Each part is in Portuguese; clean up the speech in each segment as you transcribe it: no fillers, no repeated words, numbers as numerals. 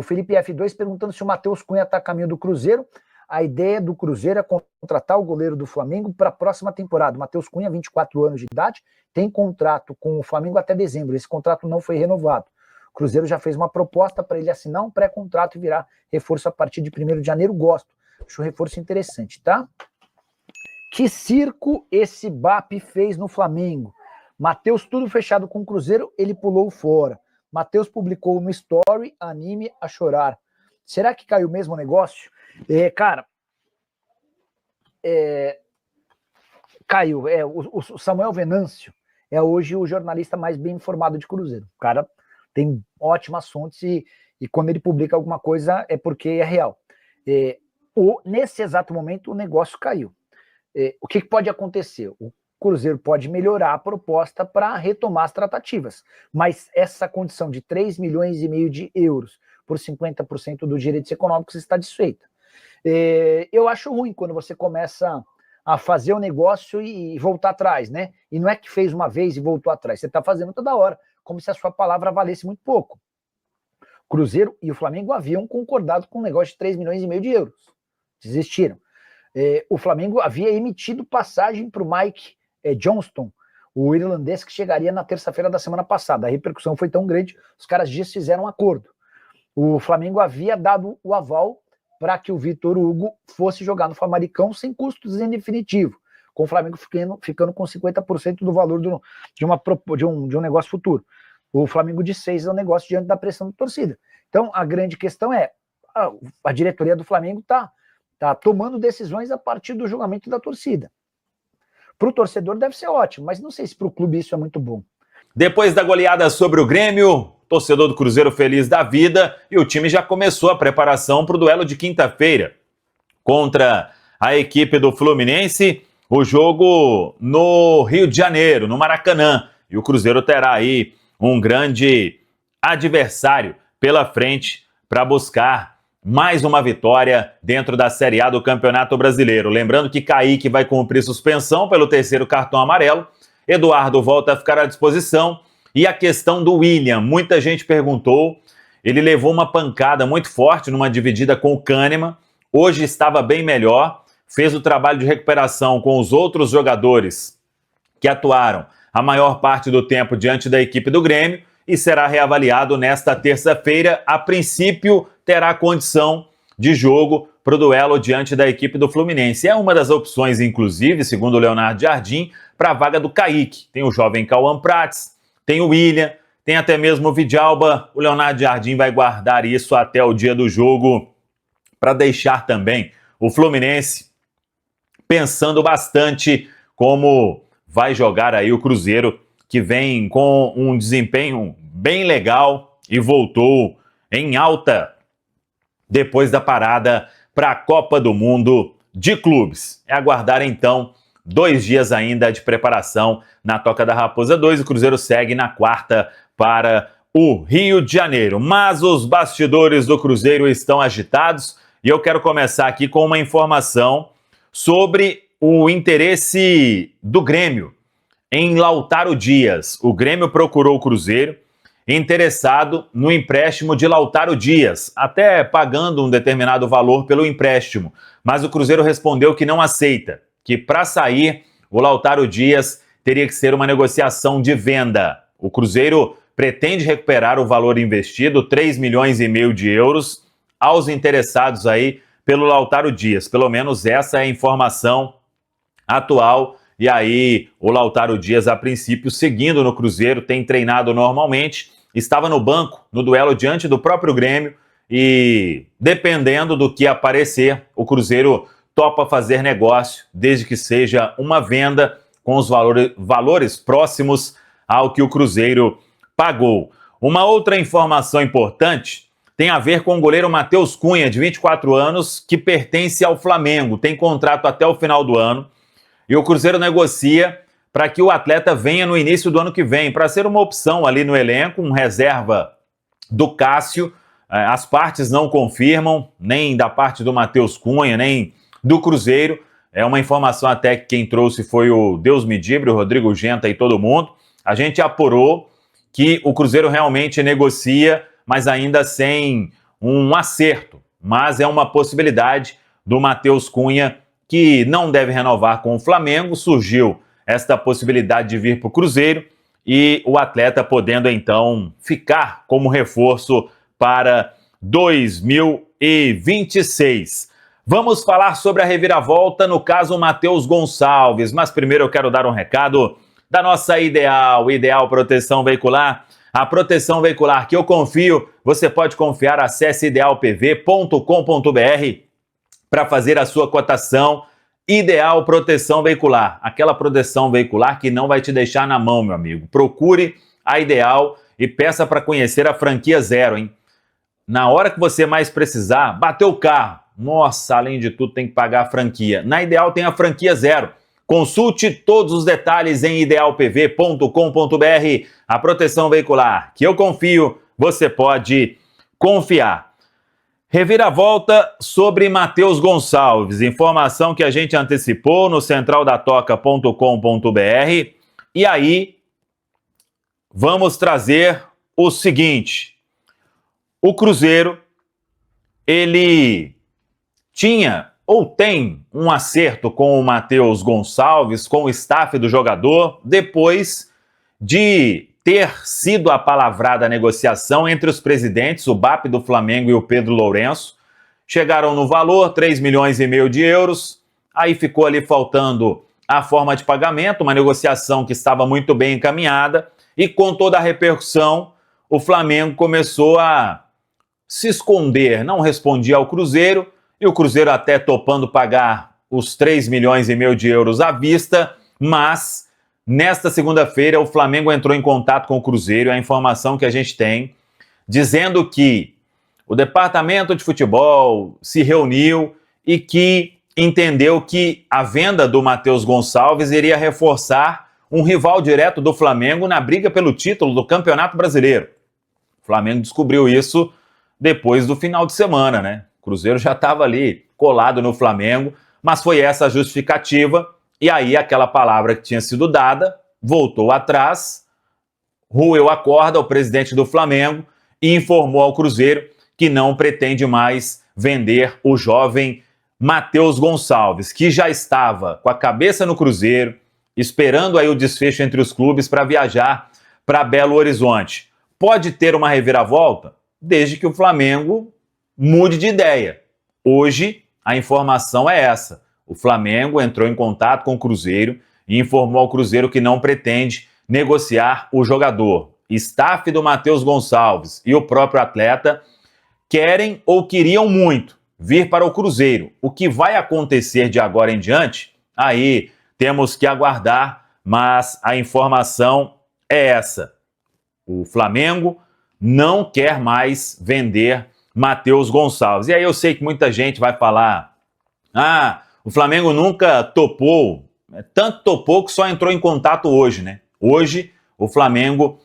O Felipe F2 perguntando se o Matheus Cunha está a caminho do Cruzeiro. A ideia do Cruzeiro é contratar o goleiro do Flamengo para a próxima temporada. Matheus Cunha, 24 anos de idade, tem contrato com o Flamengo até dezembro. Esse contrato não foi renovado. O Cruzeiro já fez uma proposta para ele assinar um pré-contrato e virar reforço a partir de 1º de janeiro. Gosto. Acho um reforço interessante, tá? Que circo esse BAP fez no Flamengo? Matheus, tudo fechado com o Cruzeiro, ele pulou fora. Matheus publicou no story, anime a chorar. Será que caiu mesmo o negócio? Cara, caiu. O Samuel Venâncio é hoje o jornalista mais bem informado de Cruzeiro. O cara tem ótimas fontes e quando ele publica alguma coisa é porque é real. Nesse exato momento o negócio caiu. O que pode acontecer? O Cruzeiro pode melhorar a proposta para retomar as tratativas, mas essa condição de 3,5 milhões de euros por 50% dos direitos econômicos está desfeita. Eu acho ruim quando você começa a fazer o negócio e voltar atrás, né? E não é que fez uma vez e voltou atrás, você está fazendo toda hora, como se a sua palavra valesse muito pouco. O Cruzeiro e o Flamengo haviam concordado com um negócio de 3,5 milhões de euros. Desistiram. O Flamengo havia emitido passagem para o Mike Johnston, o irlandês que chegaria na terça-feira da semana passada. A repercussão foi tão grande, os caras desfizeram um acordo. O Flamengo havia dado o aval para que o Vitor Hugo fosse jogar no Famalicão sem custos em definitivo, com o Flamengo ficando com 50% do valor de um negócio futuro. O Flamengo desfez o negócio diante da pressão da torcida. Então, a grande questão é, a diretoria do Flamengo está tomando decisões a partir do julgamento da torcida. Para o torcedor deve ser ótimo, mas não sei se para o clube isso é muito bom. Depois da goleada sobre o Grêmio, torcedor do Cruzeiro feliz da vida, e o time já começou a preparação para o duelo de quinta-feira contra a equipe do Fluminense, o jogo no Rio de Janeiro, no Maracanã. E o Cruzeiro terá aí um grande adversário pela frente para buscar mais uma vitória dentro da Série A do Campeonato Brasileiro. Lembrando que Kaique vai cumprir suspensão pelo 3º cartão amarelo, Eduardo volta a ficar à disposição. E a questão do William, muita gente perguntou, ele levou uma pancada muito forte numa dividida com o Kahneman, hoje estava bem melhor, fez o trabalho de recuperação com os outros jogadores que atuaram a maior parte do tempo diante da equipe do Grêmio e será reavaliado nesta terça-feira. A princípio, terá condição de jogo para o duelo diante da equipe do Fluminense. É uma das opções, inclusive, segundo o Leonardo Jardim, para a vaga do Kaique. Tem o jovem Cauã Prats, tem o William, tem até mesmo o Vidalba. O Leonardo Jardim vai guardar isso até o dia do jogo para deixar também o Fluminense pensando bastante como vai jogar aí o Cruzeiro, que vem com um desempenho bem legal e voltou em alta depois da parada para a Copa do Mundo de Clubes. É aguardar então 2 dias ainda de preparação na Toca da Raposa 2. O Cruzeiro segue na quarta para o Rio de Janeiro. Mas os bastidores do Cruzeiro estão agitados e eu quero começar aqui com uma informação sobre o interesse do Grêmio em Lautaro Dias. O Grêmio procurou o Cruzeiro interessado no empréstimo de Lautaro Dias, até pagando um determinado valor pelo empréstimo. Mas o Cruzeiro respondeu que não aceita, que para sair o Lautaro Dias teria que ser uma negociação de venda. O Cruzeiro pretende recuperar o valor investido, 3,5 milhões de euros, aos interessados aí pelo Lautaro Dias. Pelo menos essa é a informação atual. E aí o Lautaro Dias, a princípio, seguindo no Cruzeiro, tem treinado normalmente, estava no banco no duelo diante do próprio Grêmio e, dependendo do que aparecer, o Cruzeiro topa fazer negócio, desde que seja uma venda com os valores próximos ao que o Cruzeiro pagou. Uma outra informação importante tem a ver com o goleiro Matheus Cunha, de 24 anos, que pertence ao Flamengo, tem contrato até o final do ano, e o Cruzeiro negocia para que o atleta venha no início do ano que vem, para ser uma opção ali no elenco, um reserva do Cássio. As partes não confirmam, nem da parte do Matheus Cunha, nem do Cruzeiro. É uma informação até que quem trouxe foi o Deus Medibre, o Rodrigo Genta e todo mundo. A gente apurou que o Cruzeiro realmente negocia, mas ainda sem um acerto, mas é uma possibilidade do Matheus Cunha, que não deve renovar com o Flamengo. Surgiu esta possibilidade de vir para o Cruzeiro e o atleta podendo então ficar como reforço para 2026. Vamos falar sobre a reviravolta, no caso Matheus Gonçalves, mas primeiro eu quero dar um recado da nossa Ideal Proteção Veicular. A proteção veicular que eu confio, você pode confiar. Acesse idealpv.com.br para fazer a sua cotação. Ideal Proteção Veicular, aquela proteção veicular que não vai te deixar na mão, meu amigo. Procure a Ideal e peça para conhecer a franquia zero, hein? Na hora que você mais precisar, bateu o carro. Nossa, além de tudo tem que pagar a franquia. Na Ideal tem a franquia zero. Consulte todos os detalhes em idealpv.com.br. A proteção veicular que eu confio, você pode confiar. Reviravolta sobre Matheus Gonçalves. Informação que a gente antecipou no centraldatoca.com.br. E aí, vamos trazer o seguinte. O Cruzeiro, ele tinha ou tem um acerto com o Matheus Gonçalves, com o staff do jogador, depois de ter sido apalavrada a negociação entre os presidentes, o BAP do Flamengo e o Pedro Lourenço. Chegaram no valor, 3,5 milhões de euros, aí ficou ali faltando a forma de pagamento, uma negociação que estava muito bem encaminhada, e com toda a repercussão, o Flamengo começou a se esconder, não respondia ao Cruzeiro, e o Cruzeiro até topando pagar os 3,5 milhões de euros à vista, mas nesta segunda-feira o Flamengo entrou em contato com o Cruzeiro, a informação que a gente tem, dizendo que o departamento de futebol se reuniu e que entendeu que a venda do Matheus Gonçalves iria reforçar um rival direto do Flamengo na briga pelo título do Campeonato Brasileiro. O Flamengo descobriu isso depois do final de semana, né? O Cruzeiro já estava ali colado no Flamengo, mas foi essa a justificativa, e aí aquela palavra que tinha sido dada voltou atrás, roeu a corda ao presidente do Flamengo e informou ao Cruzeiro que não pretende mais vender o jovem Matheus Gonçalves, que já estava com a cabeça no Cruzeiro, esperando aí o desfecho entre os clubes para viajar para Belo Horizonte. Pode ter uma reviravolta, desde que o Flamengo mude de ideia. Hoje, a informação é essa. O Flamengo entrou em contato com o Cruzeiro e informou ao Cruzeiro que não pretende negociar o jogador. Staff do Matheus Gonçalves e o próprio atleta querem ou queriam muito vir para o Cruzeiro. O que vai acontecer de agora em diante, aí temos que aguardar, mas a informação é essa. O Flamengo não quer mais vender Matheus Gonçalves. E aí eu sei que muita gente vai falar, o Flamengo nunca topou, tanto topou que só entrou em contato hoje, né? Hoje o Flamengo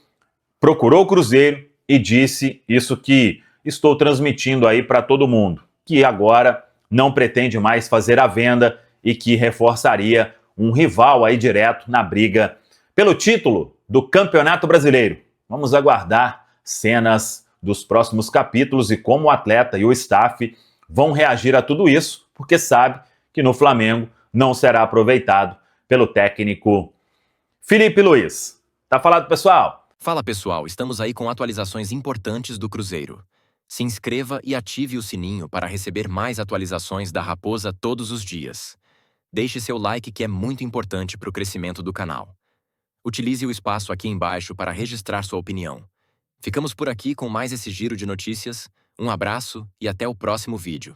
procurou o Cruzeiro e disse isso que estou transmitindo aí para todo mundo, que agora não pretende mais fazer a venda e que reforçaria um rival aí direto na briga pelo título do Campeonato Brasileiro. Vamos aguardar cenas dos próximos capítulos e como o atleta e o staff vão reagir a tudo isso, porque sabe que no Flamengo não será aproveitado pelo técnico Felipe Luiz. Tá falado, pessoal? Fala, pessoal, estamos aí com atualizações importantes do Cruzeiro. Se inscreva e ative o sininho para receber mais atualizações da Raposa todos os dias. Deixe seu like, que é muito importante para o crescimento do canal. Utilize o espaço aqui embaixo para registrar sua opinião. Ficamos por aqui com mais esse giro de notícias. Um abraço e até o próximo vídeo.